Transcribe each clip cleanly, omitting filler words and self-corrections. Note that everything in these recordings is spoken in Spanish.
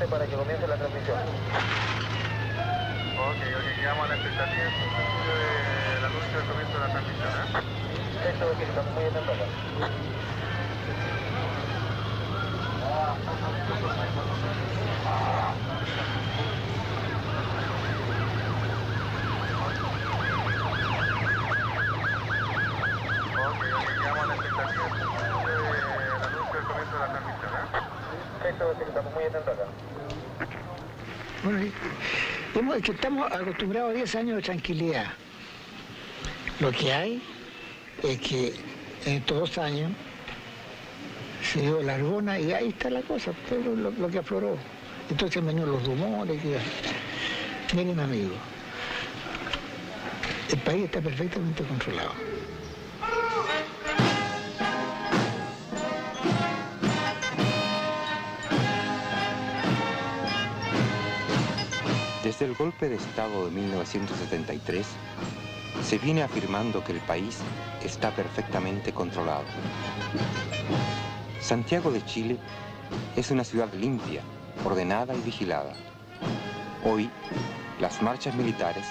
Para que comience la transmisión. Ok, quedamos a la expectativa del anuncio del comienzo de la transmisión, ¿eh? Esto es que estamos muy atentos acá. Ok, quedamos a la expectativa del anuncio del comienzo de la transmisión, ¿eh? Esto es que estamos muy atentos acá. Bueno, es que estamos acostumbrados a 10 años de tranquilidad. Lo que hay es que en estos 2 años se dio la Arbona y ahí está la cosa, pero lo que afloró. Entonces vinieron los rumores. Miren, amigos, el país está perfectamente controlado. Desde el golpe de Estado de 1973, se viene afirmando que el país está perfectamente controlado. Santiago de Chile es una ciudad limpia, ordenada y vigilada. Hoy, las marchas militares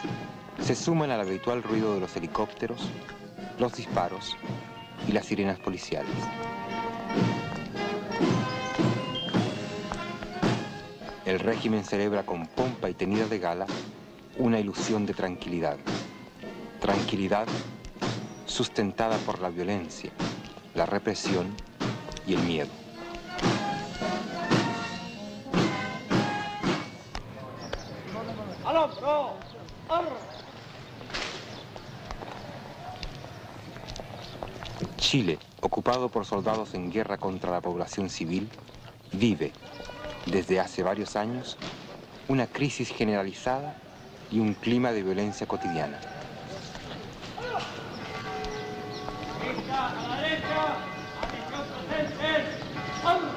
se suman al habitual ruido de los helicópteros, los disparos y las sirenas policiales. El régimen celebra con pompa y tenida de gala una ilusión de tranquilidad. Tranquilidad sustentada por la violencia, la represión y el miedo. Chile, ocupado por soldados en guerra contra la población civil, vive, desde hace varios años, una crisis generalizada y un clima de violencia cotidiana. A la derecha, atención presentes, ¡vamos!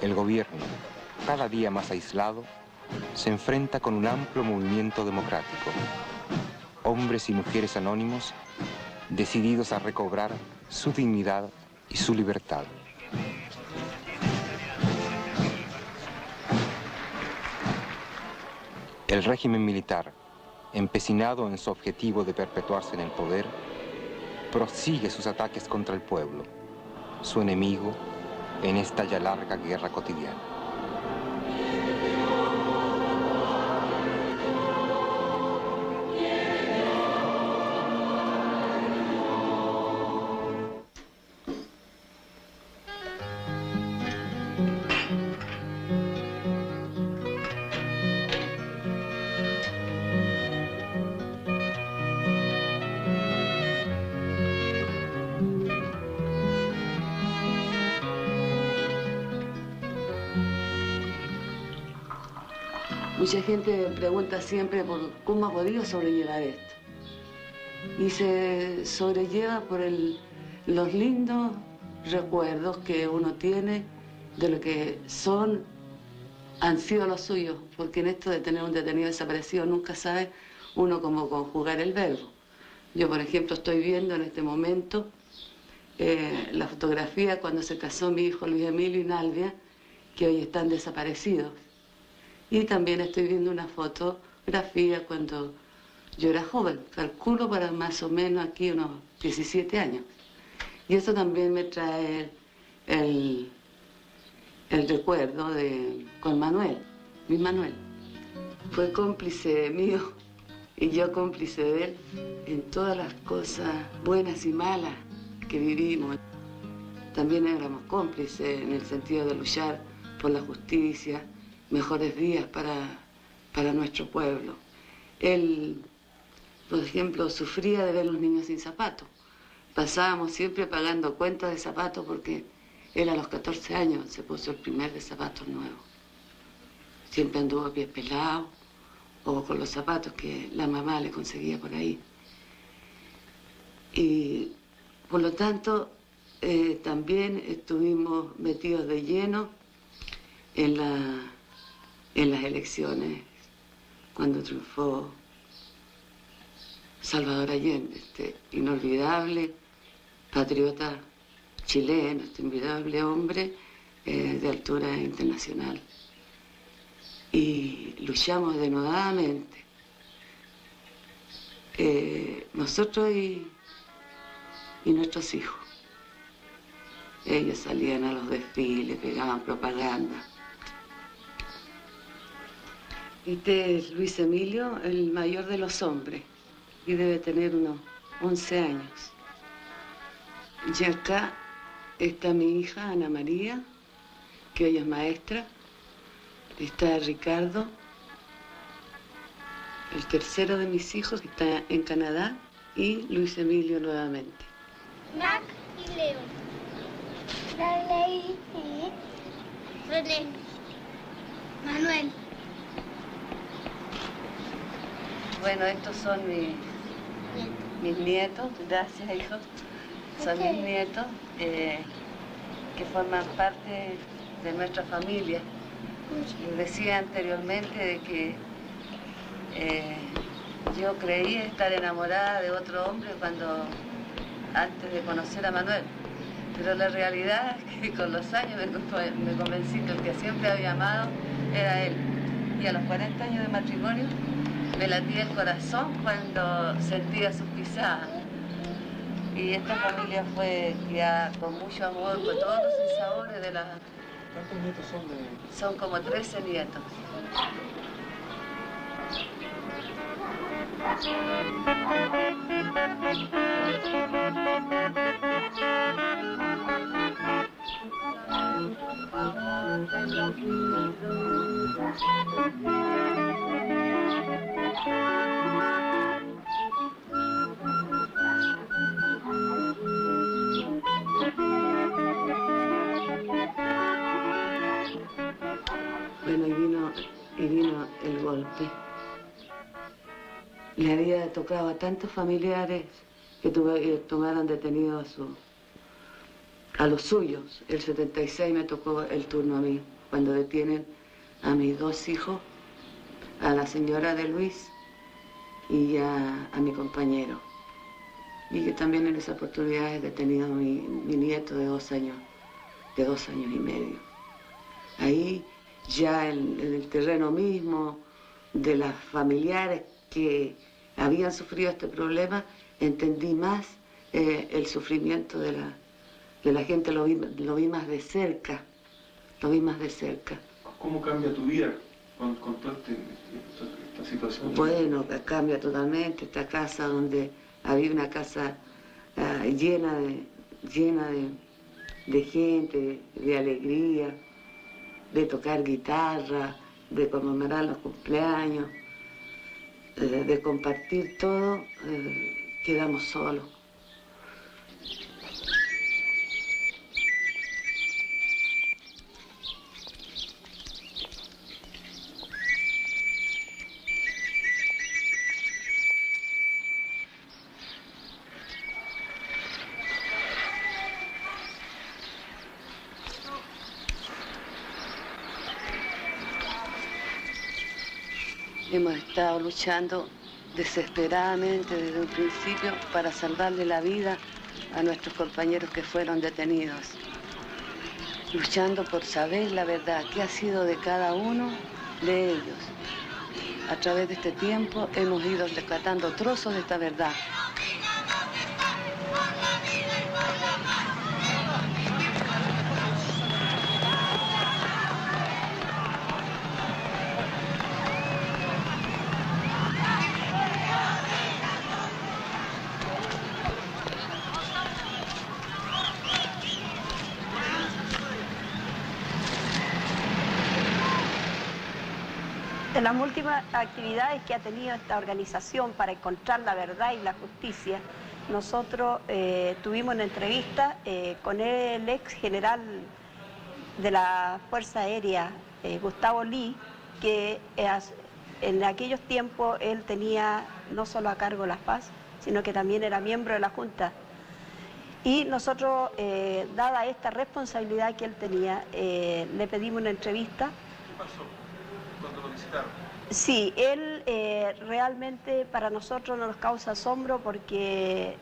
El gobierno, cada día más aislado, se enfrenta con un amplio movimiento democrático. Hombres y mujeres anónimos, decididos a recobrar su dignidad y su libertad. El régimen militar, empecinado en su objetivo de perpetuarse en el poder, prosigue sus ataques contra el pueblo, su enemigo, en esta ya larga guerra cotidiana. Mucha gente pregunta siempre por cómo ha podido sobrellevar esto. Y se sobrelleva por los lindos recuerdos que uno tiene de lo que han sido los suyos, porque en esto de tener un detenido desaparecido nunca sabe uno cómo conjugar el verbo. Yo, por ejemplo, estoy viendo en este momento la fotografía cuando se casó mi hijo Luis Emilio y Nalvia, que hoy están desaparecidos. Y también estoy viendo una fotografía cuando yo era joven, calculo para más o menos aquí unos 17 años. Y eso también me trae el recuerdo con Manuel, mi Manuel. Fue cómplice mío y yo cómplice de él en todas las cosas buenas y malas que vivimos. También éramos cómplices en el sentido de luchar por la justicia, mejores días para nuestro pueblo. Él, por ejemplo, sufría de ver los niños sin zapatos. Pasábamos siempre pagando cuentas de zapatos porque él a los 14 años se puso el primer de zapatos nuevos. Siempre anduvo a pies pelados o con los zapatos que la mamá le conseguía por ahí. Y por lo tanto, también estuvimos metidos de lleno en las elecciones cuando triunfó Salvador Allende, este inolvidable patriota chileno, este inolvidable hombre de altura internacional. Y luchamos denodadamente, nosotros y nuestros hijos. Ellos salían a los desfiles, pegaban propaganda. Este es Luis Emilio, el mayor de los hombres, y debe tener unos 11 años. Y acá está mi hija, Ana María, que hoy es maestra. Está Ricardo, el tercero de mis hijos, que está en Canadá, y Luis Emilio nuevamente. Mac y Leo. Darley y René. Manuel. Bueno, estos son mis nietos, gracias hijos. Son mis nietos que forman parte de nuestra familia. Les decía anteriormente de que yo creí estar enamorada de otro hombre antes de conocer a Manuel. Pero la realidad es que con los años me convencí que el que siempre había amado era él. Y a los 40 años de matrimonio me latía el corazón cuando sentía sus pisadas. Y esta familia fue criada con mucho amor, con todos los sabores de la... ¿Cuántos nietos son de...? Son como 13 nietos. Bueno, y vino el golpe. Le había tocado a tantos familiares que tomaron detenidos a los suyos. El 76 me tocó el turno a mí, cuando detienen a mis dos hijos, a la señora de Luis y a mi compañero. Y que también en esa oportunidad he detenido a mi nieto de 2 años y medio. Ahí ya en el terreno mismo de las familiares que habían sufrido este problema, entendí más el sufrimiento de la gente, lo vi más de cerca, ¿Cómo cambia tu vida con toda esta situación? Bueno, cambia totalmente. Esta casa donde había una casa llena de gente, de alegría, de tocar guitarra, de conmemorar los cumpleaños, de compartir todo, quedamos solos. Hemos estado luchando desesperadamente desde un principio para salvarle la vida a nuestros compañeros que fueron detenidos. Luchando por saber la verdad, qué ha sido de cada uno de ellos. A través de este tiempo hemos ido rescatando trozos de esta verdad. En las múltiples actividades que ha tenido esta organización para encontrar la verdad y la justicia, nosotros tuvimos una entrevista con el ex general de la Fuerza Aérea, Gustavo Lee, que en aquellos tiempos él tenía no solo a cargo la FAS, sino que también era miembro de la Junta. Y nosotros, dada esta responsabilidad que él tenía, le pedimos una entrevista. ¿Qué pasó cuando lo visitaron? Sí, él realmente para nosotros no nos causa asombro porque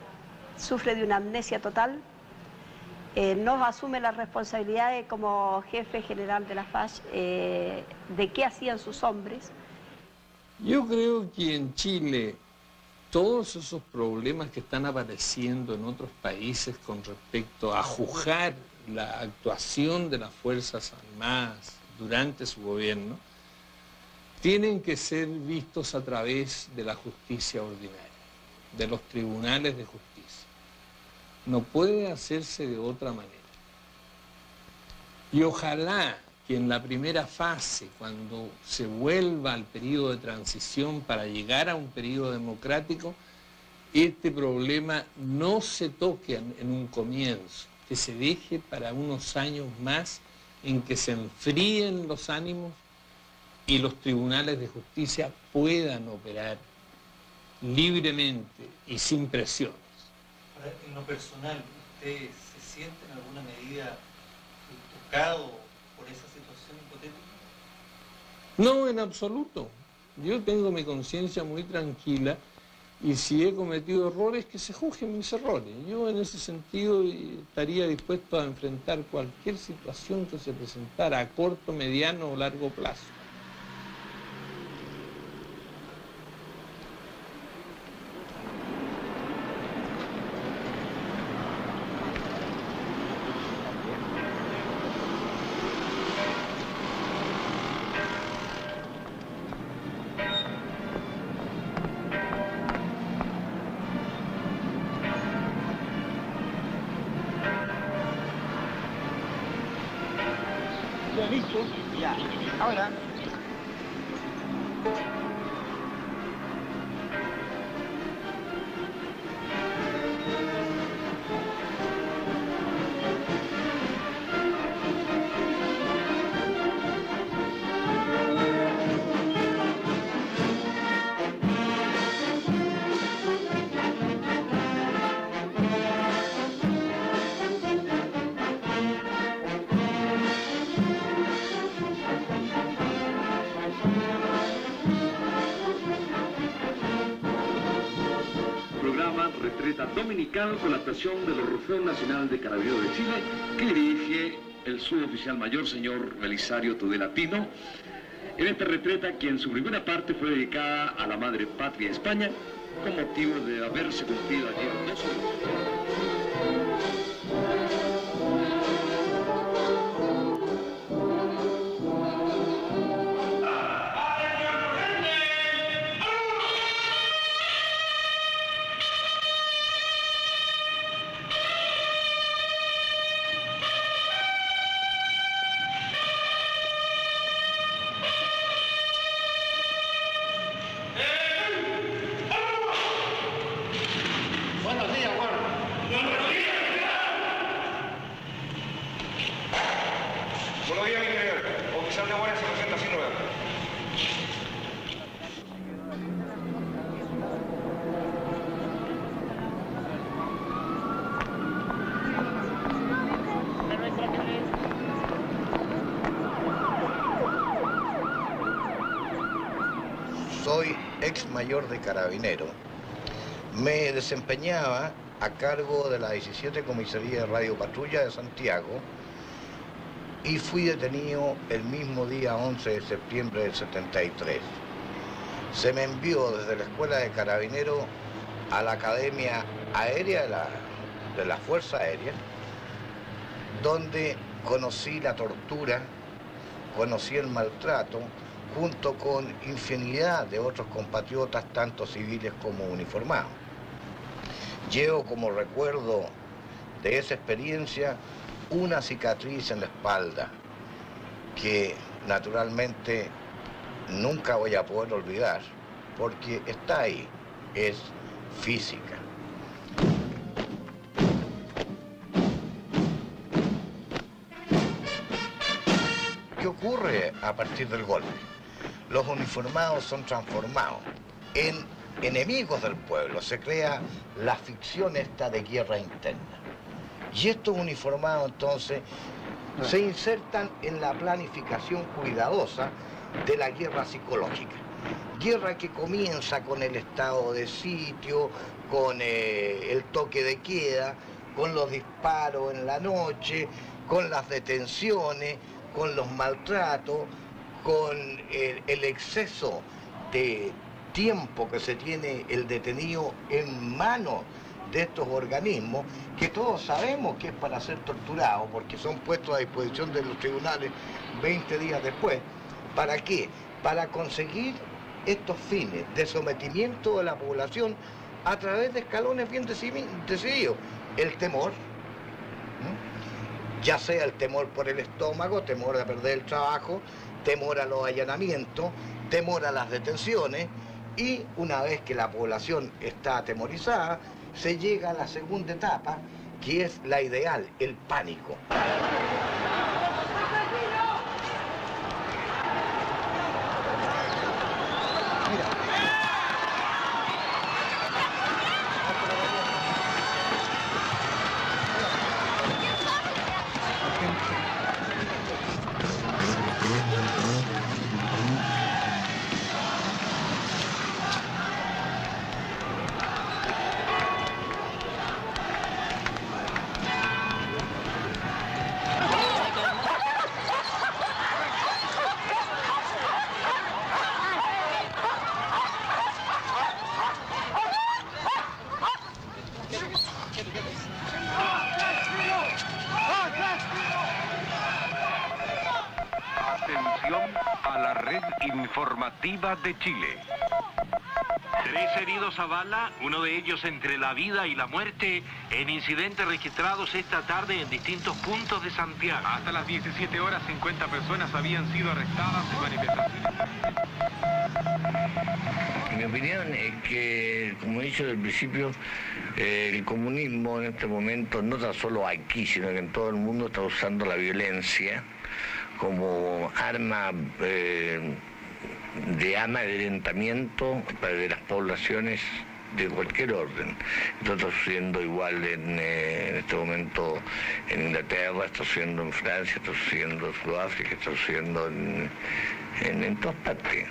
sufre de una amnesia total. Nos asume la responsabilidad como jefe general de la FAS de qué hacían sus hombres. Yo creo que en Chile todos esos problemas que están apareciendo en otros países con respecto a juzgar la actuación de las Fuerzas Armadas durante su gobierno, tienen que ser vistos a través de la justicia ordinaria, de los tribunales de justicia. No puede hacerse de otra manera. Y ojalá que en la primera fase, cuando se vuelva al periodo de transición para llegar a un periodo democrático, este problema no se toque en un comienzo, que se deje para unos años más en que se enfríen los ánimos y los tribunales de justicia puedan operar libremente y sin presiones. Ahora, en lo personal, ¿usted se siente en alguna medida tocado por esa situación hipotética? No, en absoluto. Yo tengo mi conciencia muy tranquila y si he cometido errores, que se juzguen mis errores. Yo en ese sentido estaría dispuesto a enfrentar cualquier situación que se presentara a corto, mediano o largo plazo. Listo. Ya. Ahora. Retreta Dominical con la actuación del Orfeo Nacional de Carabineros de Chile, que dirige el suboficial mayor señor Belisario Tudela Pino. En esta retreta, que en su primera parte fue dedicada a la madre patria España, con motivo de haberse cumplido ayer 2 años. Buenos días, mi general. Oficial de guardia se presenta sin novedad. ex mayor de Carabineros, me desempeñaba a cargo de la 17 Comisaría de Radio Patrulla de Santiago y fui detenido el mismo día 11 de septiembre del 73. Se me envió desde la Escuela de Carabineros a la Academia Aérea de la Fuerza Aérea, donde conocí la tortura, conocí el maltrato, junto con infinidad de otros compatriotas, tanto civiles como uniformados. Llevo como recuerdo de esa experiencia una cicatriz en la espalda que naturalmente nunca voy a poder olvidar, porque está ahí, es física. ¿Qué ocurre a partir del golpe? Los uniformados son transformados en enemigos del pueblo, se crea la ficción esta de guerra interna. Y estos uniformados entonces se insertan en la planificación cuidadosa de la guerra psicológica. Guerra que comienza con el estado de sitio, con el toque de queda, con los disparos en la noche, con las detenciones, con los maltratos, con el exceso de tiempo que se tiene el detenido en manos de estos organismos, que todos sabemos que es para ser torturado, porque son puestos a disposición de los tribunales 20 días después. ¿Para qué? Para conseguir estos fines de sometimiento de la población a través de escalones bien decididos. El temor, ya sea el temor por el estómago, temor a perder el trabajo, temor a los allanamientos, temor a las detenciones, y una vez que la población está atemorizada, se llega a la segunda etapa, que es la ideal, el pánico. De Chile. 3 heridos a bala, uno de ellos entre la vida y la muerte, en incidentes registrados esta tarde en distintos puntos de Santiago. Hasta las 17 horas, 50 personas habían sido arrestadas en manifestaciones. Mi opinión es que, como he dicho desde el principio, el comunismo en este momento, no tan solo aquí, sino que en todo el mundo, está usando la violencia como arma de amedrentamiento de las poblaciones de cualquier orden. Esto está sucediendo igual en este momento en Inglaterra, está sucediendo en Francia, está sucediendo en Sudáfrica, está sucediendo en todas partes.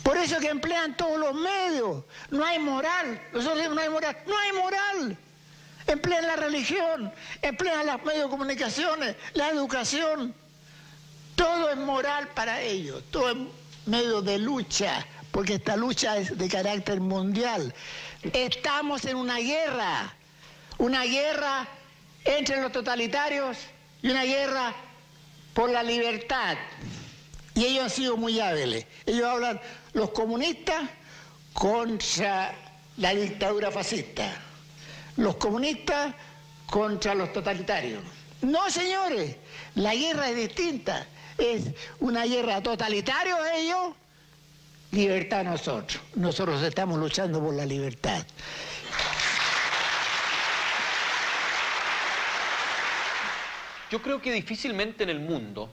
Por eso que emplean todos los medios. No hay moral. Nosotros decimos no hay moral. No hay moral. Emplean la religión, emplean los medios de comunicaciones, la educación. Todo es moral para ellos. Todo es medio de lucha, porque esta lucha es de carácter mundial. Estamos en una guerra entre los totalitarios y una guerra por la libertad. Y ellos han sido muy hábiles. Ellos hablan, los comunistas contra la dictadura fascista, los comunistas contra los totalitarios. No, señores, la guerra es distinta. Es una guerra totalitaria a ellos, libertad a nosotros. Nosotros estamos luchando por la libertad. Yo creo que difícilmente en el mundo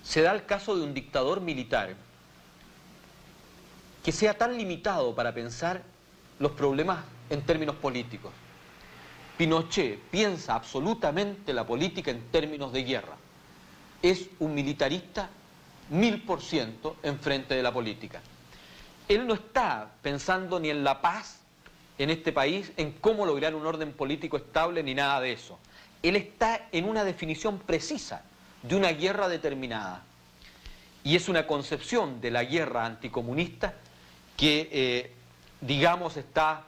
se da el caso de un dictador militar que sea tan limitado para pensar los problemas en términos políticos. Pinochet piensa absolutamente la política en términos de guerra. Es un militarista 1000% en frente de la política. él no está pensando ni en la paz en este país, en cómo lograr un orden político estable, ni nada de eso. Él está en una definición precisa de una guerra determinada. Y es una concepción de la guerra anticomunista que, digamos, está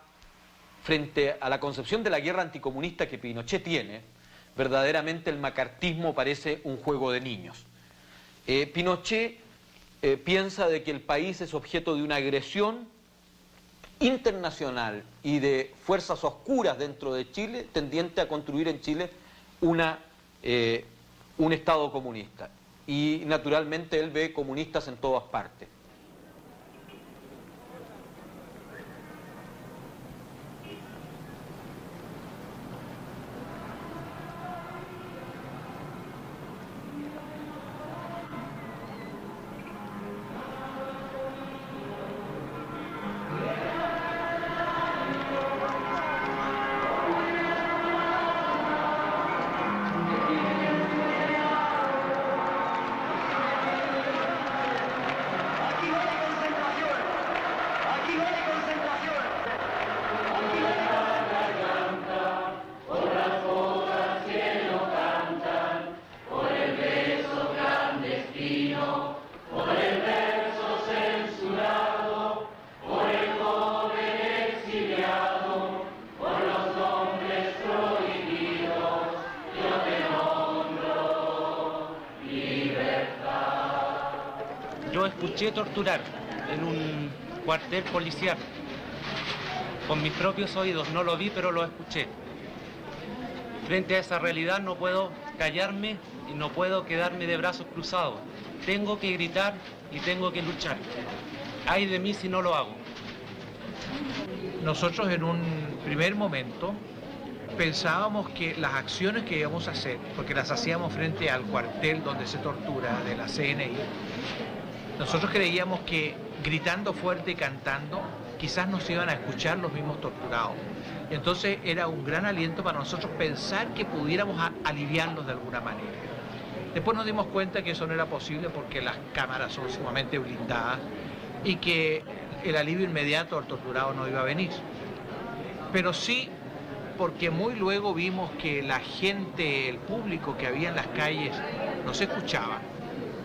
frente a la concepción de la guerra anticomunista que Pinochet tiene. Verdaderamente el macartismo parece un juego de niños. Pinochet piensa de que el país es objeto de una agresión internacional y de fuerzas oscuras dentro de Chile, tendiente a construir en Chile un Estado comunista. Y naturalmente él ve comunistas en todas partes. Yo escuché torturar en un cuartel policial. Con mis propios oídos, no lo vi, pero lo escuché. Frente a esa realidad no puedo callarme y no puedo quedarme de brazos cruzados. Tengo que gritar y tengo que luchar. Ay de mí si no lo hago. Nosotros en un primer momento pensábamos que las acciones que íbamos a hacer, porque las hacíamos frente al cuartel donde se tortura de la CNI, nosotros creíamos que gritando fuerte y cantando quizás nos iban a escuchar los mismos torturados. Entonces era un gran aliento para nosotros pensar que pudiéramos aliviarlos de alguna manera. Después nos dimos cuenta que eso no era posible porque las cámaras son sumamente blindadas y que el alivio inmediato al torturado no iba a venir. Pero sí, porque muy luego vimos que la gente, el público que había en las calles nos escuchaba,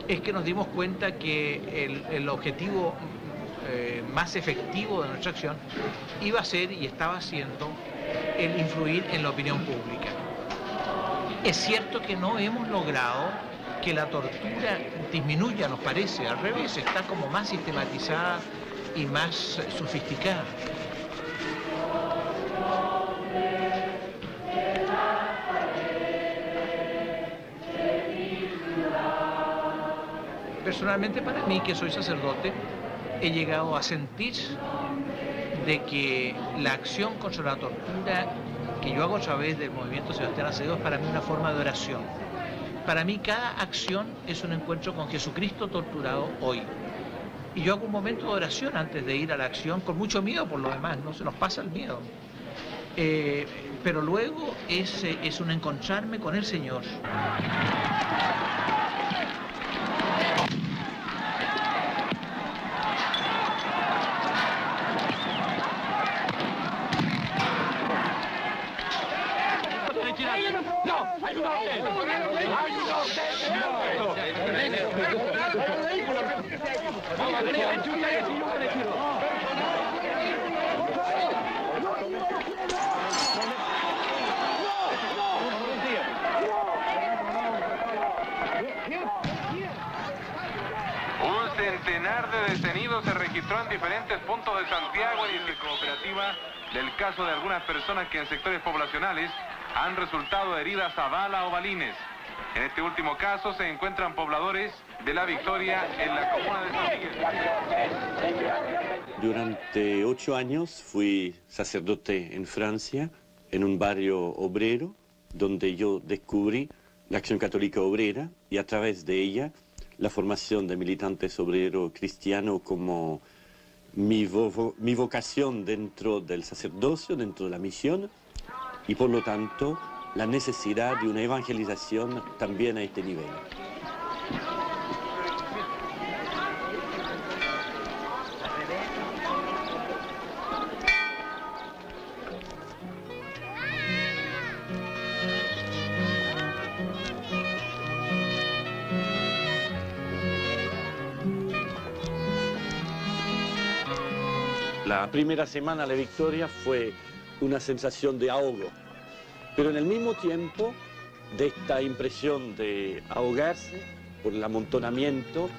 es que nos dimos cuenta que el objetivo más efectivo de nuestra acción iba a ser y estaba siendo el influir en la opinión pública. Es cierto que no hemos logrado que la tortura disminuya, nos parece, al revés, está como más sistematizada y más sofisticada. Personalmente para mí, que soy sacerdote, he llegado a sentir de que la acción contra la tortura que yo hago a través del movimiento Sebastián Acevedo es para mí una forma de oración. Para mí cada acción es un encuentro con Jesucristo torturado hoy. Y yo hago un momento de oración antes de ir a la acción, con mucho miedo por lo demás, no se nos pasa el miedo. Pero luego es un encontrarme con el Señor. Un centenar de detenidos se registró en diferentes puntos de Santiago y en la cooperativa del caso de algunas personas que en sectores poblacionales han resultado heridas a bala o balines. En este último caso se encuentran pobladores de La Victoria en la comuna de San Miguel. Durante 8 años fui sacerdote en Francia, en un barrio obrero, donde yo descubrí la Acción Católica Obrera y a través de ella la formación de militantes obreros cristianos como mi vocación dentro del sacerdocio, dentro de la misión, y por lo tanto la necesidad de una evangelización también a este nivel. La primera semana de Victoria fue una sensación de ahogo, pero en el mismo tiempo de esta impresión de ahogarse por el amontonamiento,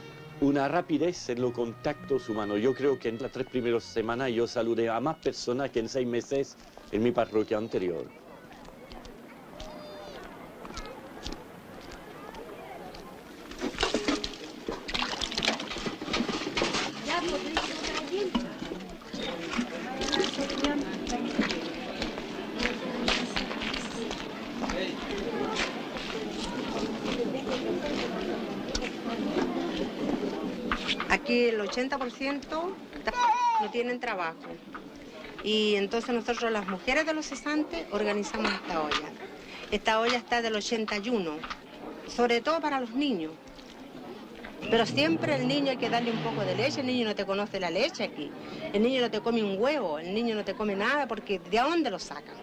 una rapidez en los contactos humanos. Yo creo que en las 3 primeras semanas yo saludé a más personas que en 6 meses en mi parroquia anterior. Aquí el 80% no tienen trabajo y entonces nosotros las mujeres de los cesantes organizamos esta olla. Esta olla está del 81, sobre todo para los niños. Pero siempre el niño hay que darle un poco de leche, el niño no te conoce la leche aquí. El niño no te come un huevo, el niño no te come nada porque ¿de dónde lo sacan?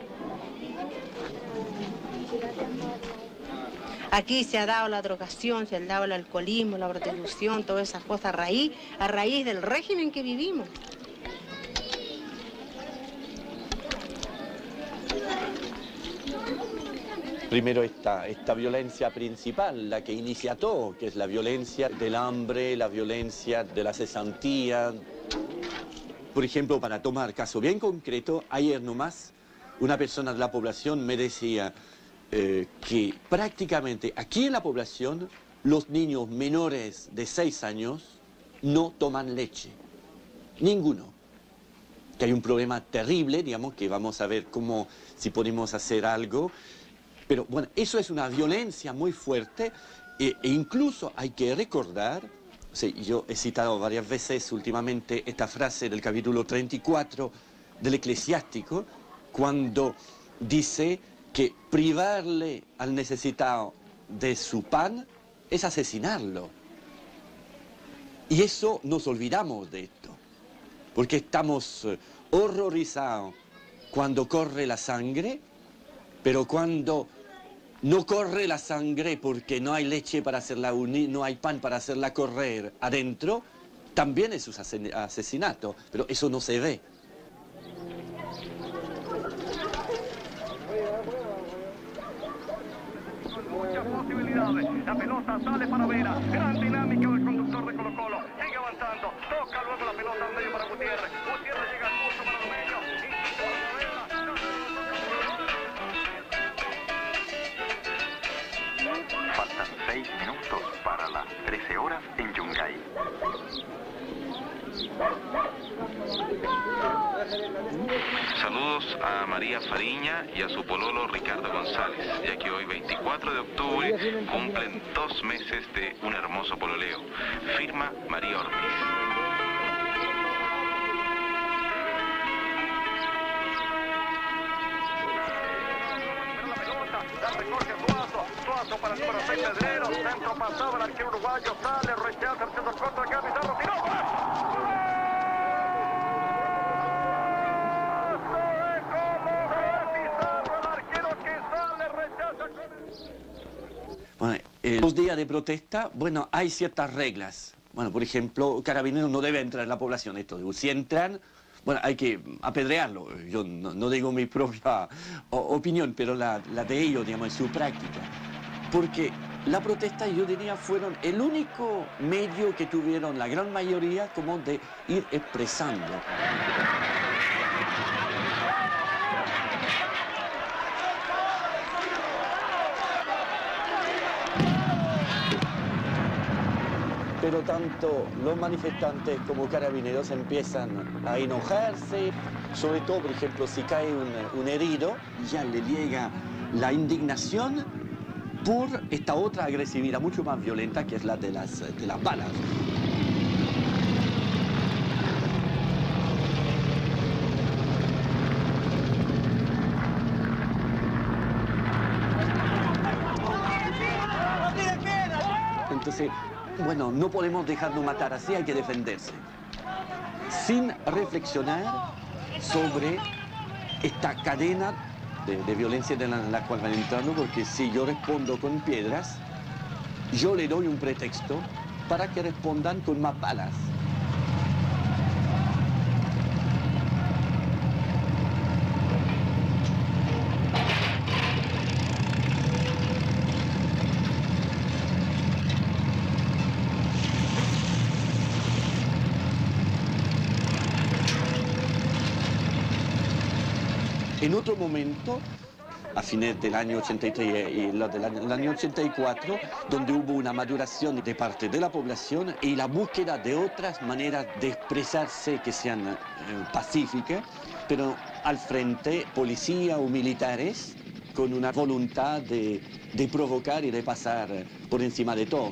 Aquí se ha dado la drogación, se ha dado el alcoholismo, la prostitución, todas esas cosas a raíz del régimen que vivimos. Primero esta violencia principal, la que inicia todo, que es la violencia del hambre, la violencia de la cesantía. Por ejemplo, para tomar caso bien concreto, ayer nomás una persona de la población me decía que prácticamente aquí en la población los niños menores de 6 años no toman leche. Ninguno. Que hay un problema terrible, digamos, que vamos a ver cómo, si podemos hacer algo. Pero bueno, eso es una violencia muy fuerte e incluso hay que recordar, o sea, yo he citado varias veces últimamente esta frase del capítulo 34 del Eclesiástico, cuando dice que privarle al necesitado de su pan es asesinarlo. Y eso nos olvidamos de esto, porque estamos horrorizados cuando corre la sangre, pero cuando no corre la sangre porque no hay leche para hacerla unir, no hay pan para hacerla correr adentro, también es un asesinato, pero eso no se ve. Muchas posibilidades. La pelota sale para Vera. Gran dinámica del conductor de Colo-Colo. Sigue avanzando. Toca luego la pelota al medio para Gutiérrez. Gutiérrez llega justo para Romeño. Faltan 6 minutos para las 13 horas en Yungay. Saludos a María Fariña y a su pololo Ricardo González, ya que hoy 24 de octubre cumplen 2 meses de un hermoso pololeo. Firma María Ortiz. Suazo para el número 6 Pedrero. Centro pasado el arquero uruguayo. Sale, rechaza el centro corto de Capitán. ¡Tiró! Bueno, los días de protesta, bueno, hay ciertas reglas. Bueno, por ejemplo, Carabineros no debe entrar en la población. Esto, si entran, bueno, hay que apedrearlo. Yo no digo mi propia opinión, pero la de ellos, digamos, en su práctica. Porque la protesta, yo diría, fueron el único medio que tuvieron la gran mayoría como de ir expresando. Pero tanto los manifestantes como Carabineros empiezan a enojarse, sobre todo, por ejemplo, si cae un herido, ya le llega la indignación por esta otra agresividad mucho más violenta que es la de las balas. Entonces, bueno, no podemos dejarnos matar así, hay que defenderse. Sin reflexionar sobre esta cadena de violencia en la cual van entrando, porque si yo respondo con piedras, yo le doy un pretexto para que respondan con más balas. En otro momento, a fines del año 83 y el año 84, donde hubo una maduración de parte de la población y la búsqueda de otras maneras de expresarse que sean pacíficas, pero al frente policía o militares con una voluntad de provocar y de pasar por encima de todo.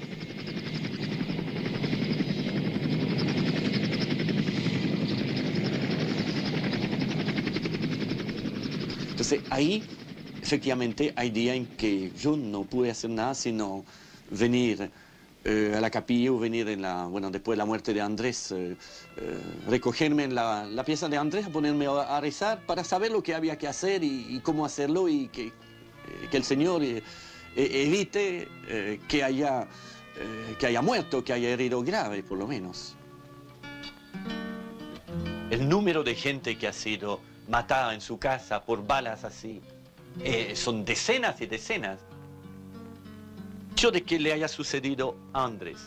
Entonces ahí efectivamente hay días en que yo no pude hacer nada sino venir a la capilla o venir después de la muerte de Andrés, recogerme en la pieza de Andrés, ponerme a rezar para saber lo que había que hacer y cómo hacerlo y que el Señor evite que haya muerto, que haya herido grave por lo menos. El número de gente que ha sido matada en su casa por balas así, son decenas y decenas. El hecho de que le haya sucedido a Andrés,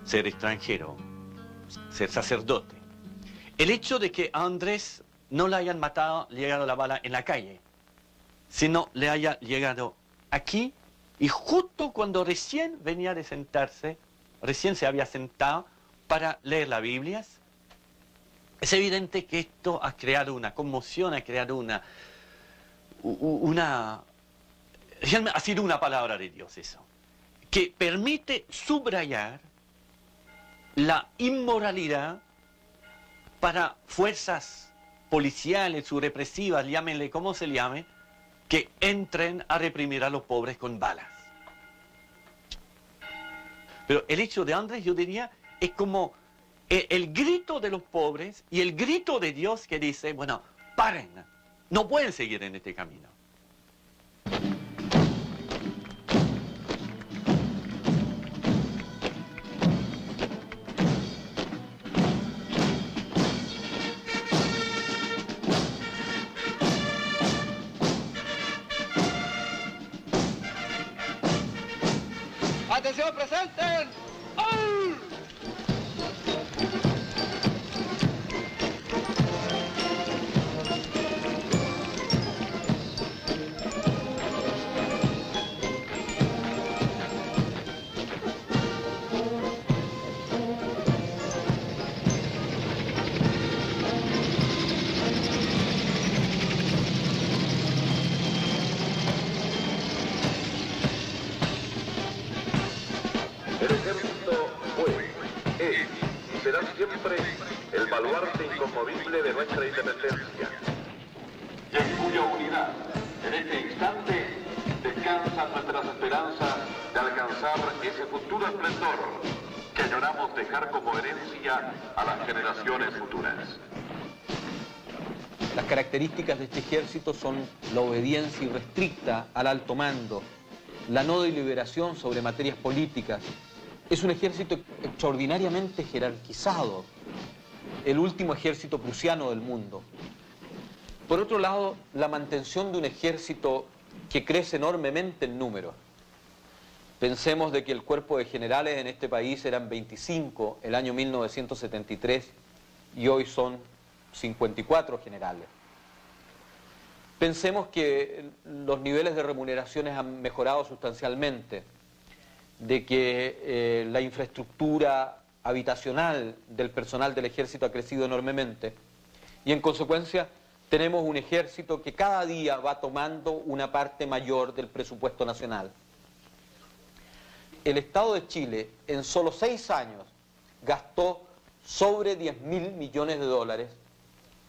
ser extranjero, ser sacerdote, el hecho de que a Andrés no le hayan matado, llegado la bala en la calle, sino le haya llegado aquí y justo cuando recién venía de sentarse, recién se había sentado para leer la Biblia, es evidente que esto ha creado una conmoción, ha creado ha sido una palabra de Dios eso, que permite subrayar la inmoralidad para fuerzas policiales o represivas, llámenle como se llame, que entren a reprimir a los pobres con balas. Pero el hecho de Andrés, yo diría, es como el grito de los pobres y el grito de Dios que dice, bueno, paren, no pueden seguir en este camino. ¡Atención, presenten! ¡Ay! El ejército fue, es y será siempre el baluarte inconmovible de nuestra independencia. Y en cuya unidad, en este instante, descansan nuestras esperanzas de alcanzar ese futuro esplendor que añoramos dejar como herencia a las generaciones futuras. Las características de este ejército son la obediencia irrestricta al alto mando, la no deliberación sobre materias políticas. Es un ejército extraordinariamente jerarquizado, el último ejército prusiano del mundo. Por otro lado, la mantención de un ejército que crece enormemente en número. Pensemos de que el cuerpo de generales en este país eran 25 el año 1973 y hoy son 54 generales. Pensemos que los niveles de remuneraciones han mejorado sustancialmente, de que la infraestructura habitacional del personal del ejército ha crecido enormemente y en consecuencia tenemos un ejército que cada día va tomando una parte mayor del presupuesto nacional. El Estado de Chile en solo 6 años gastó sobre 10.000 millones de dólares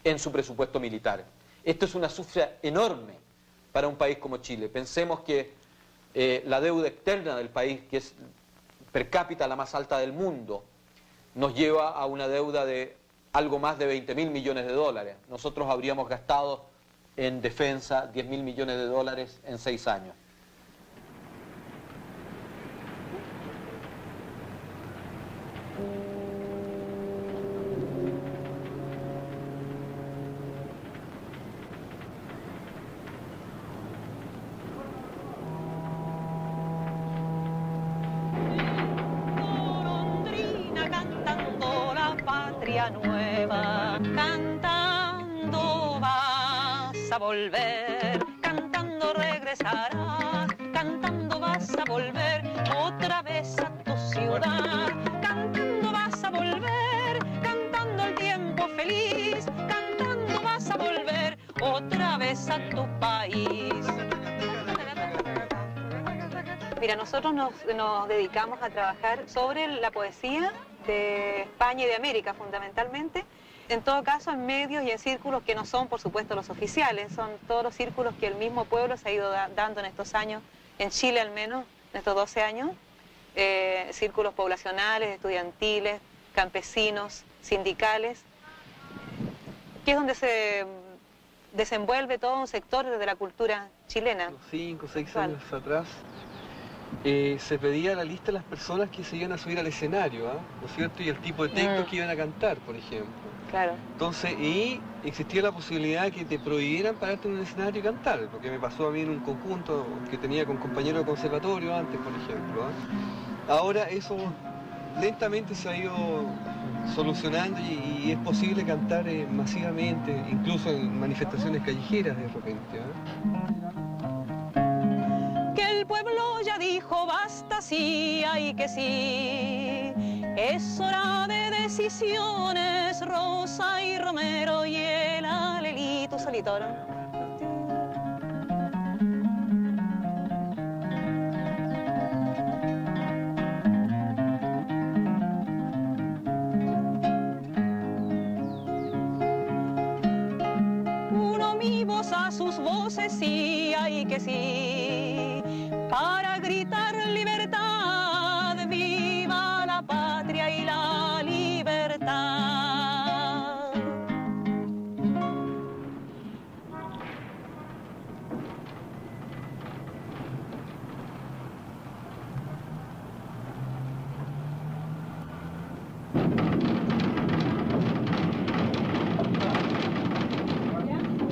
en su presupuesto militar. Esto es una cifra enorme para un país como Chile. Pensemos que la deuda externa del país, que es per cápita la más alta del mundo, nos lleva a una deuda de algo más de 20.000 millones de dólares. Nosotros habríamos gastado en defensa 10.000 millones de dólares en 6 años. Nueva, cantando va vas a volver, cantando regresarás, cantando vas a volver otra vez a tu ciudad, cantando vas a volver, cantando el tiempo feliz, cantando vas a volver otra vez a tu país. Mira, nosotros nos dedicamos a trabajar sobre la poesía de España y de América fundamentalmente, en todo caso en medios y en círculos que no son por supuesto los oficiales, son todos los círculos que el mismo pueblo se ha ido dando en estos años, en Chile al menos, en estos 12 años, círculos poblacionales, estudiantiles, campesinos, sindicales, que es donde se desenvuelve todo un sector de la cultura chilena. 5 o 6 años atrás se pedía la lista de las personas que se iban a subir al escenario, ¿no es cierto? Y el tipo de texto que iban a cantar, por ejemplo. Claro. Entonces, y existía la posibilidad de que te prohibieran pararte en un escenario y cantar, porque me pasó a mí en un conjunto que tenía con compañeros de conservatorio antes, por ejemplo. Ahora eso lentamente se ha ido solucionando y es posible cantar masivamente, incluso en manifestaciones callejeras de repente. Que el pueblo ya dijo basta, sí, ay que sí. Es hora de decisiones, Rosa y Romero y el alelito solito, ¿no? A sus voces, sí, ay que sí, para gritar libertad, viva la patria y la libertad.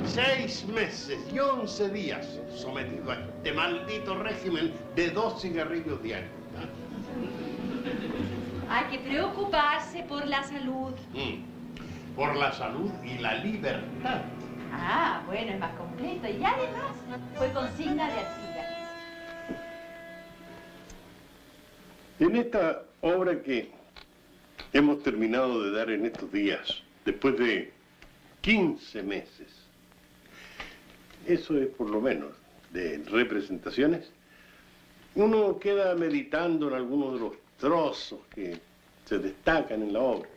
Seis meses y 11 días sometido a este maldito régimen de 2 cigarrillos diarios. Hay que preocuparse por la salud. Por la salud y la libertad. Ah, bueno, es más completo. Y además fue consigna de Artigas. En esta obra que hemos terminado de dar en estos días, después de 15 meses, eso es por lo menos de representaciones, uno queda meditando en algunos de los trozos que se destacan en la obra.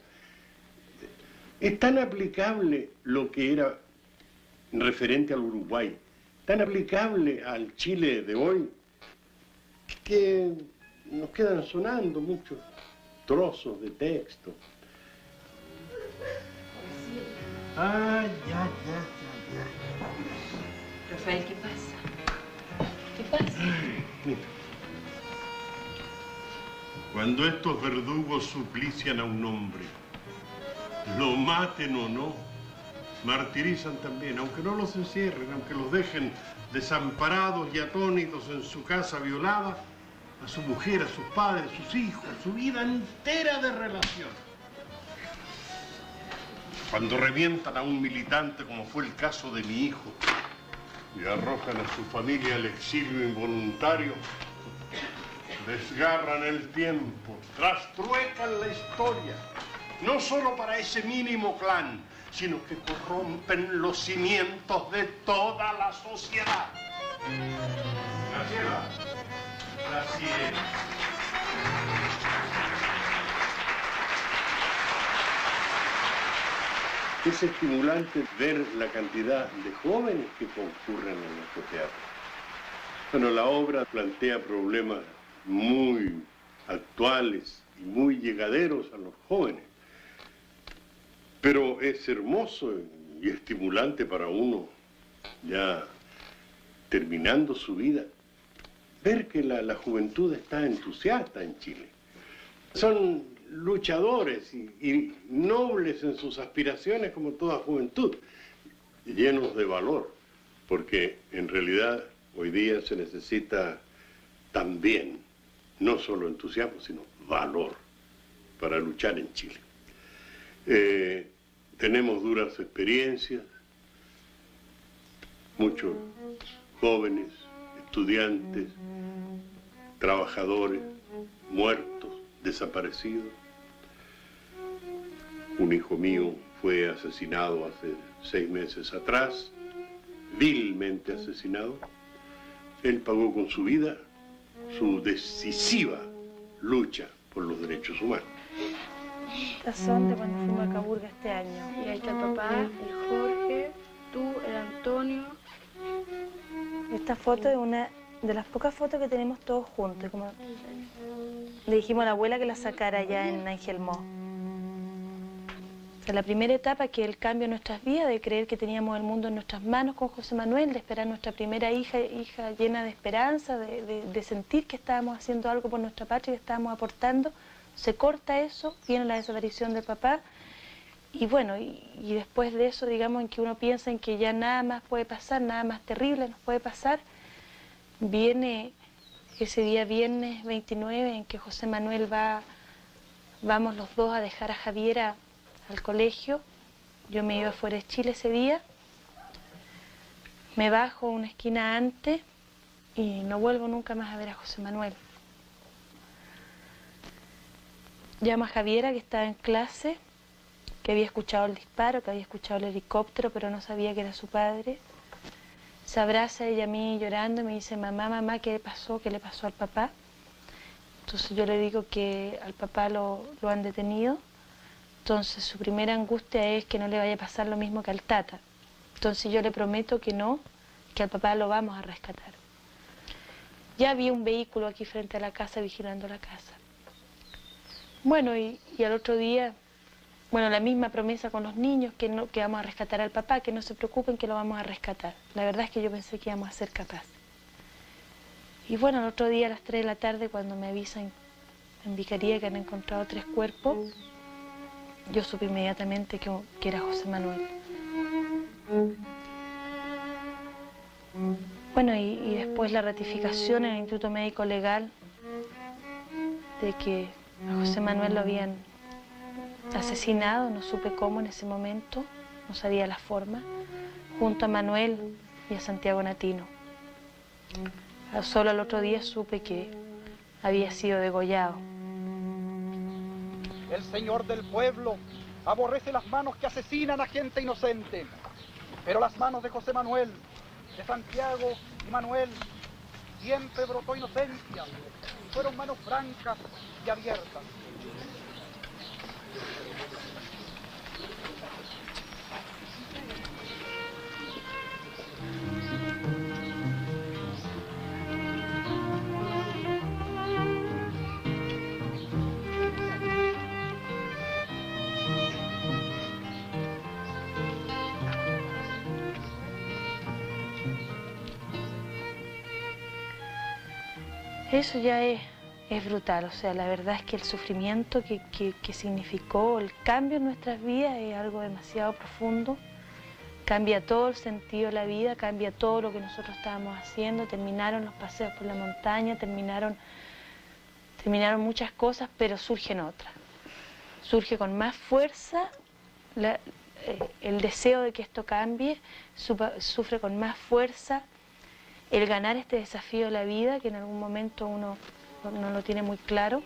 Es tan aplicable lo que era referente al Uruguay, tan aplicable al Chile de hoy, que nos quedan sonando muchos trozos de texto. Ah, ya. Rafael, ¿qué pasa? ¿Qué pasa? Mira. Cuando estos verdugos suplician a un hombre, lo maten o no, martirizan también, aunque no los encierren, aunque los dejen desamparados y atónitos en su casa violada, a su mujer, a sus padres, a sus hijos, su vida entera de relación. Cuando revientan a un militante, como fue el caso de mi hijo, y arrojan a su familia al exilio involuntario, desgarran el tiempo, trastruecan la historia, no solo para ese mínimo clan, sino que corrompen los cimientos de toda la sociedad. Graciela, así es. Es estimulante ver la cantidad de jóvenes que concurren en nuestro teatro. Bueno, la obra plantea problemas muy actuales y muy llegaderos a los jóvenes. Pero es hermoso y estimulante para uno, ya terminando su vida, ver que la juventud está entusiasta en Chile. Son luchadores y nobles en sus aspiraciones como toda juventud, llenos de valor, porque en realidad hoy día se necesita también no solo entusiasmo, sino valor para luchar en Chile. Tenemos duras experiencias, muchos jóvenes, estudiantes, trabajadores, muertos, desaparecidos. Un hijo mío fue asesinado hace 6 meses atrás, vilmente asesinado. Él pagó con su vida su decisiva lucha por los derechos humanos. Estas son de cuando fuimos a Caburga este año. Y ahí está el papá, el Jorge, tú, el Antonio. Esta foto es una de las pocas fotos que tenemos todos juntos. Como le dijimos a la abuela que la sacara allá en Angelmó. O sea, la primera etapa, que el cambio en nuestras vidas, de creer que teníamos el mundo en nuestras manos con José Manuel, de esperar nuestra primera hija llena de esperanza, de sentir que estábamos haciendo algo por nuestra patria, que estábamos aportando. Se corta eso, viene la desaparición del papá, y bueno, y después de eso, digamos, en que uno piensa en que ya nada más puede pasar, nada más terrible nos puede pasar, viene ese día viernes 29 en que José Manuel vamos los dos a dejar a Javiera al colegio. Yo me iba fuera de Chile ese día, me bajo una esquina antes y no vuelvo nunca más a ver a José Manuel. Llamo a Javiera, que estaba en clase, que había escuchado el disparo, que había escuchado el helicóptero, pero no sabía que era su padre. Se abraza ella a mí llorando y me dice: mamá, mamá, ¿qué pasó? ¿Qué le pasó al papá? Entonces yo le digo que al papá lo han detenido. Entonces su primera angustia es que no le vaya a pasar lo mismo que al tata. Entonces yo le prometo que no, que al papá lo vamos a rescatar. Ya había un vehículo aquí frente a la casa vigilando la casa. Bueno, y al otro día, bueno, la misma promesa con los niños, que vamos a rescatar al papá, que no se preocupen, que lo vamos a rescatar. La verdad es que yo pensé que íbamos a ser capaces. Y bueno, el otro día a las 3 de la tarde, cuando me avisan en Vicaría que han encontrado 3 cuerpos, yo supe inmediatamente que era José Manuel. Bueno, y después la ratificación en el Instituto Médico Legal de que a José Manuel lo habían asesinado, no supe cómo en ese momento, no sabía la forma, junto a Manuel y a Santiago Natino. Solo al otro día supe que había sido degollado. El señor del pueblo aborrece las manos que asesinan a gente inocente, pero las manos de José Manuel, de Santiago y Manuel, siempre brotó inocencia, y fueron manos francas y abiertas. Eso ya es brutal, o sea, la verdad es que el sufrimiento que significó el cambio en nuestras vidas es algo demasiado profundo. Cambia todo el sentido de la vida, cambia todo lo que nosotros estábamos haciendo. Terminaron los paseos por la montaña, terminaron muchas cosas, pero surgen otras. Surge con más fuerza el deseo de que esto cambie, sufre con más fuerza el ganar este desafío de la vida, que en algún momento uno no lo tiene muy claro.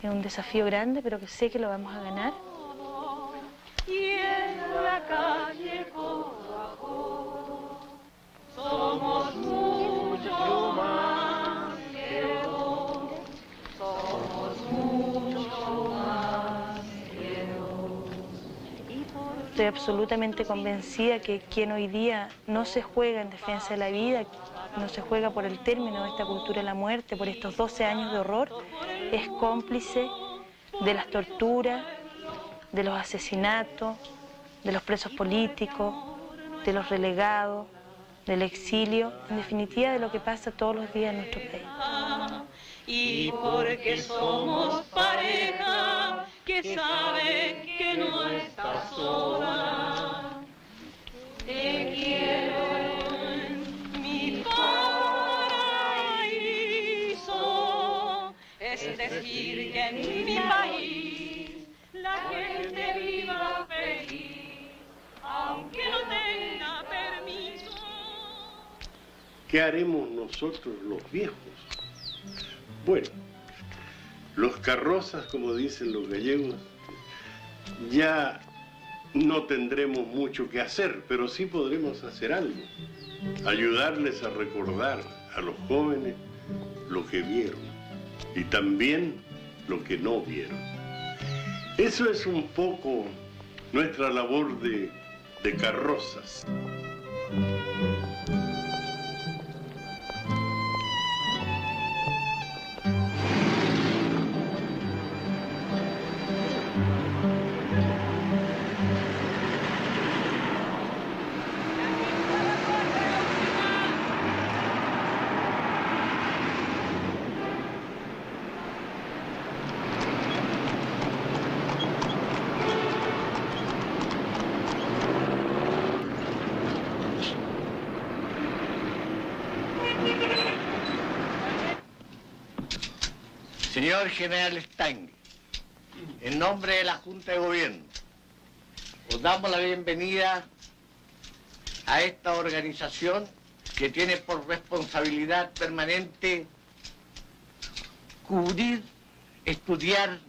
Es un desafío grande, pero que sé que lo vamos a ganar. Y en la calle Coajo somos mucho más que vos, somos mucho más que vos. Estoy absolutamente convencida que quien hoy día no se juega en defensa de la vida, no se juega por el término de esta cultura de la muerte, por estos 12 años de horror, es cómplice de las torturas, de los asesinatos, de los presos políticos, de los relegados, del exilio, en definitiva de lo que pasa todos los días en nuestro país. Y porque somos pareja que sabe que no estás sola, te quiero en mi paraíso, es decir que en mi país la gente viva feliz, aunque no tenga permiso. ¿qué haremos nosotros los viejos? Bueno, los carrozas, como dicen los gallegos, ya no tendremos mucho que hacer, pero sí podremos hacer algo. Ayudarles a recordar a los jóvenes lo que vieron y también lo que no vieron. Eso es un poco nuestra labor de carrozas. Señor General Stange, en nombre de la Junta de Gobierno, os damos la bienvenida a esta organización que tiene por responsabilidad permanente cubrir, estudiar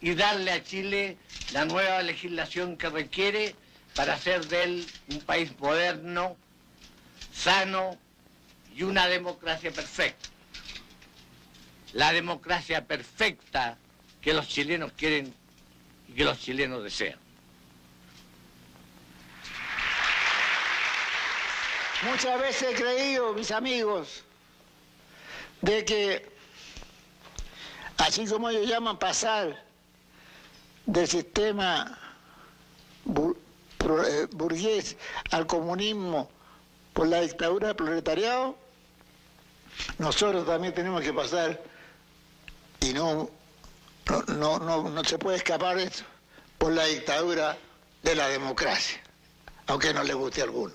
y darle a Chile la nueva legislación que requiere para hacer de él un país moderno, sano y una democracia perfecta. La democracia perfecta que los chilenos quieren y que los chilenos desean. Muchas veces he creído, mis amigos, de que, así como ellos llaman pasar del sistema burgués al comunismo por la dictadura del proletariado, nosotros también tenemos que pasar, y no se puede escapar de eso, por la dictadura de la democracia, aunque no le guste a alguno.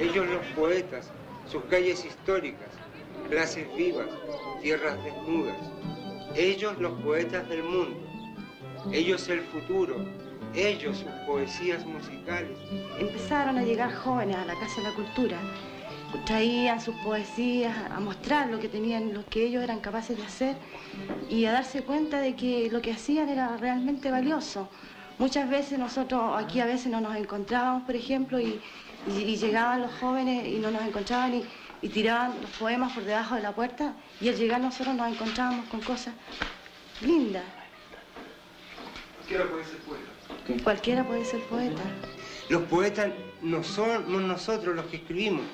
Ellos los poetas, sus calles históricas, clases vivas, tierras desnudas. Ellos los poetas del mundo. Ellos el futuro. Ellos sus poesías musicales. Empezaron a llegar jóvenes a la Casa de la Cultura. Traían sus poesías a mostrar lo que tenían, lo que ellos eran capaces de hacer y a darse cuenta de que lo que hacían era realmente valioso. Muchas veces nosotros aquí a veces no nos encontrábamos, por ejemplo, y llegaban los jóvenes y no nos encontraban y tiraban los poemas por debajo de la puerta y al llegar nosotros nos encontrábamos con cosas lindas. Cualquiera puede ser poeta. Cualquiera puede ser poeta. Los poetas no somos nosotros los que escribimos,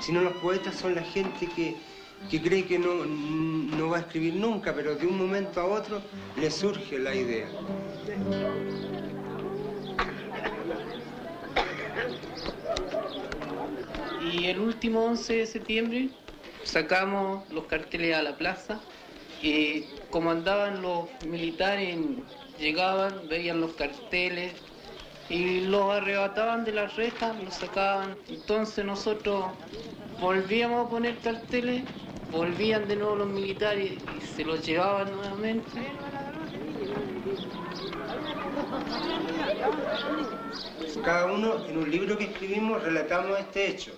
sino los poetas son la gente que cree que no va a escribir nunca, pero de un momento a otro le surge la idea. Y el último 11 de septiembre sacamos los carteles a la plaza y como andaban los militares, llegaban, veían los carteles y los arrebataban de las rejas, los sacaban. Entonces nosotros volvíamos a poner carteles, volvían de nuevo los militares y se los llevaban nuevamente. Cada uno en un libro que escribimos relatamos este hecho.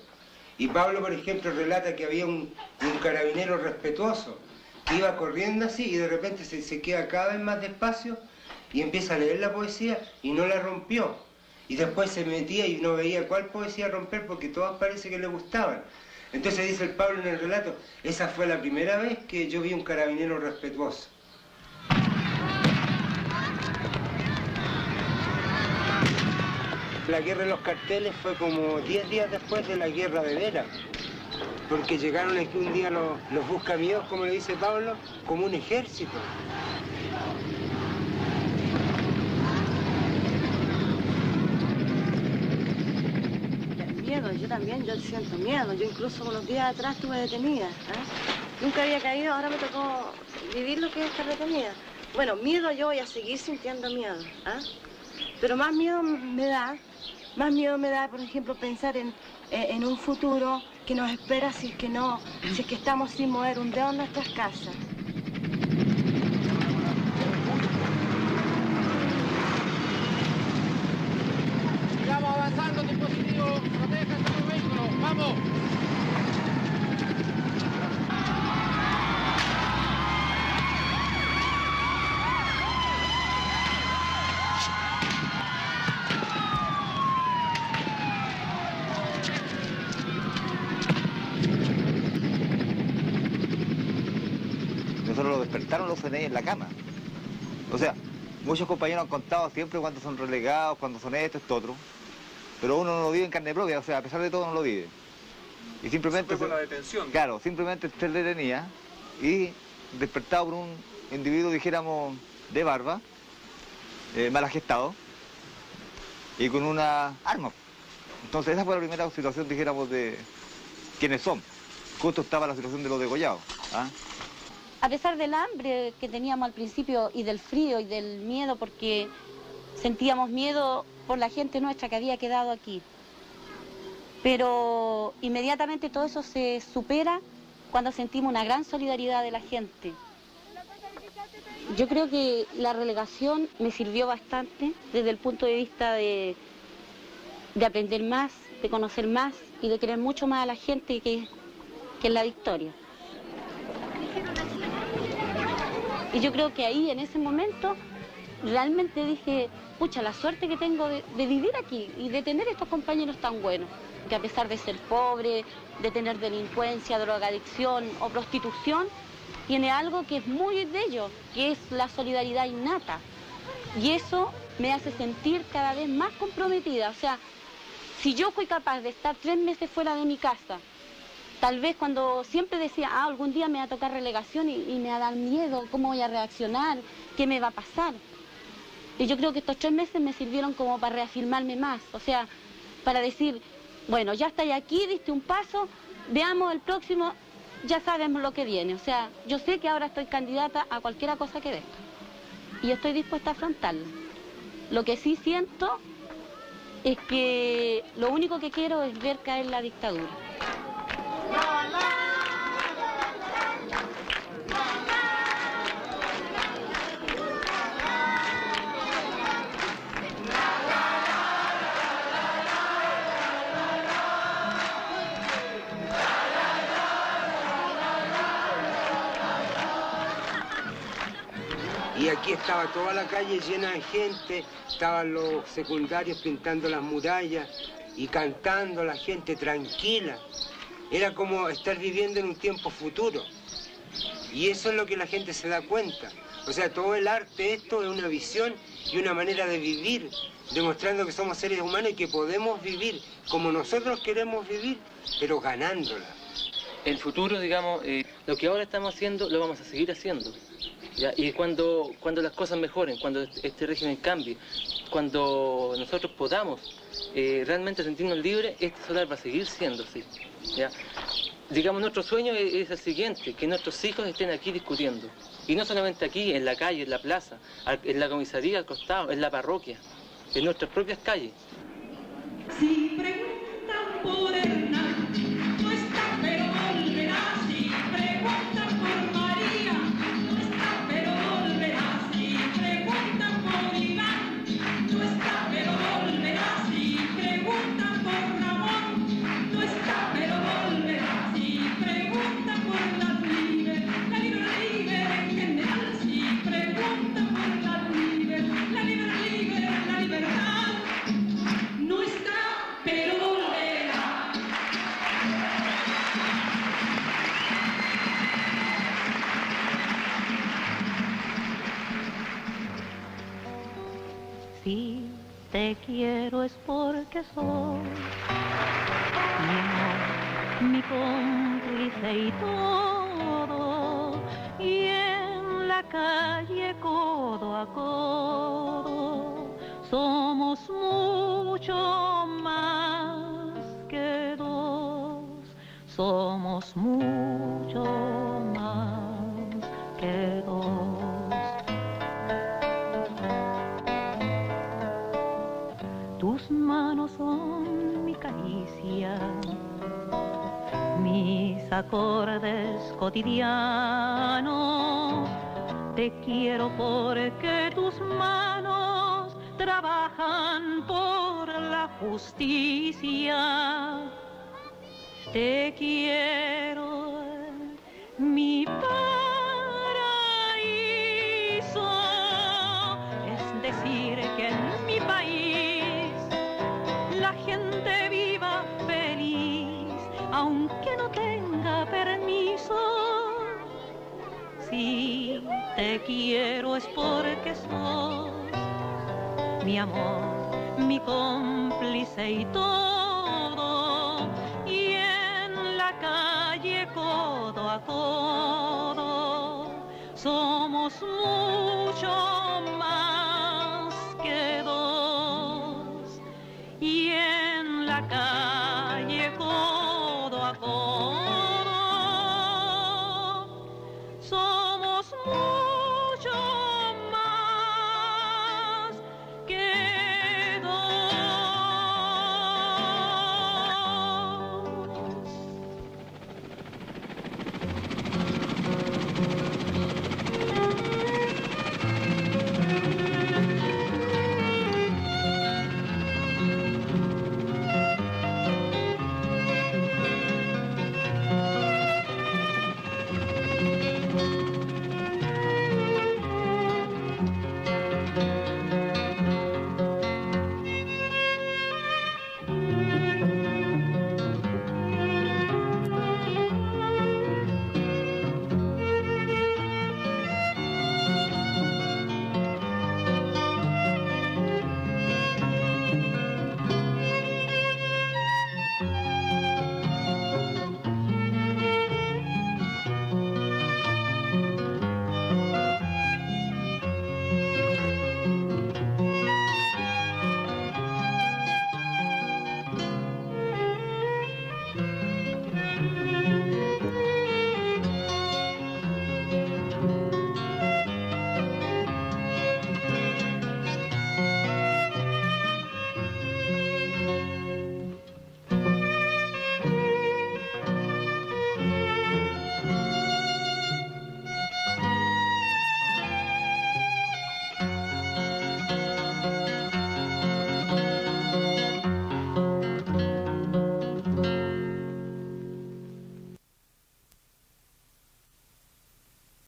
Y Pablo, por ejemplo, relata que había un carabinero respetuoso que iba corriendo así y de repente se queda cada vez más despacio y empieza a leer la poesía y no la rompió. Y después se metía y no veía cuál poesía romper porque todas parece que le gustaban. Entonces dice el Pablo en el relato, esa fue la primera vez que yo vi un carabinero respetuoso. La guerra de los carteles fue como 10 días después de la guerra de veras, porque llegaron aquí un día los buscamiedos, como le dice Pablo, como un ejército. Miedo, yo siento miedo. Yo incluso unos días atrás estuve detenida. Nunca había caído, ahora me tocó vivir lo que es estar detenida. Bueno, miedo yo voy a seguir sintiendo miedo. Pero más miedo me da Más miedo me da, por ejemplo, pensar en un futuro que nos espera si es que estamos sin mover un dedo en nuestras casas. Sigamos avanzando, dispositivo, protejan sus vehículos, vamos. Nosotros lo despertaron los FNI en la cama. O sea, muchos compañeros han contado siempre cuando son relegados, cuando son esto, otro. Pero uno no lo vive en carne propia, o sea, a pesar de todo no lo vive. Y simplemente... Fue por la detención. Claro, simplemente se le detenía y despertado por un individuo, dijéramos, de barba, mal agestado y con una arma. Entonces esa fue la primera situación, dijéramos, de quiénes son. Justo estaba la situación de los degollados. ¿Ah? A pesar del hambre que teníamos al principio y del frío y del miedo, porque sentíamos miedo por la gente nuestra que había quedado aquí. Pero inmediatamente todo eso se supera cuando sentimos una gran solidaridad de la gente. Yo creo que la relegación me sirvió bastante desde el punto de vista de aprender más, de conocer más y de querer mucho más a la gente que es la victoria. Y yo creo que ahí, en ese momento, realmente dije, pucha, la suerte que tengo de vivir aquí y de tener estos compañeros tan buenos, que a pesar de ser pobre, de tener delincuencia, drogadicción o prostitución, tiene algo que es muy de ellos, que es la solidaridad innata. Y eso me hace sentir cada vez más comprometida. O sea, si yo fui capaz de estar 3 meses fuera de mi casa, tal vez cuando siempre decía, algún día me va a tocar relegación y me va a dar miedo, ¿cómo voy a reaccionar? ¿Qué me va a pasar? Y yo creo que estos 3 meses me sirvieron como para reafirmarme más, o sea, para decir, bueno, ya estáis aquí, diste un paso, veamos el próximo, ya sabemos lo que viene. O sea, yo sé que ahora estoy candidata a cualquier cosa que venga y estoy dispuesta a afrontarla. Lo que sí siento es que lo único que quiero es ver caer la dictadura. Y aquí estaba toda la calle llena de gente, estaban los secundarios pintando las murallas y cantando, la gente tranquila. Era como estar viviendo en un tiempo futuro. Y eso es lo que la gente se da cuenta. O sea, todo el arte, esto es una visión y una manera de vivir, demostrando que somos seres humanos y que podemos vivir como nosotros queremos vivir, pero ganándola. El futuro, digamos, lo que ahora estamos haciendo, lo vamos a seguir haciendo. ¿Ya? Y cuando las cosas mejoren, cuando este régimen cambie, cuando nosotros podamos realmente sentirnos libres, este solar va a seguir siendo así. ¿Ya? Digamos, nuestro sueño es el siguiente, que nuestros hijos estén aquí discutiendo. Y no solamente aquí, en la calle, en la plaza, en la comisaría al costado, en la parroquia, en nuestras propias calles. Si preguntan por Hernán, no está, pero volverá. Si preguntan por María, no está, pero volverá. Si preguntan por Iván, no está, pero volverá. Si preguntan por Ramón, no está, pero volverá. Si preguntan por la libre en general. Si preguntan por la libre, la libertad, no está, pero volverá. Si te quiero es porque soy mi amor, mi cómplice y todo, y en la calle codo a codo somos mucho más que dos, somos mucho más que dos. Tus manos son mis acordes cotidianos. Te quiero porque tus manos trabajan por la justicia. Te quiero, mi paraíso. Es decir, que en mi país la gente viva feliz, aunque no tenga permiso. Si te quiero es porque sos mi amor, mi cómplice y todo. Y en la calle codo a codo somos muchos.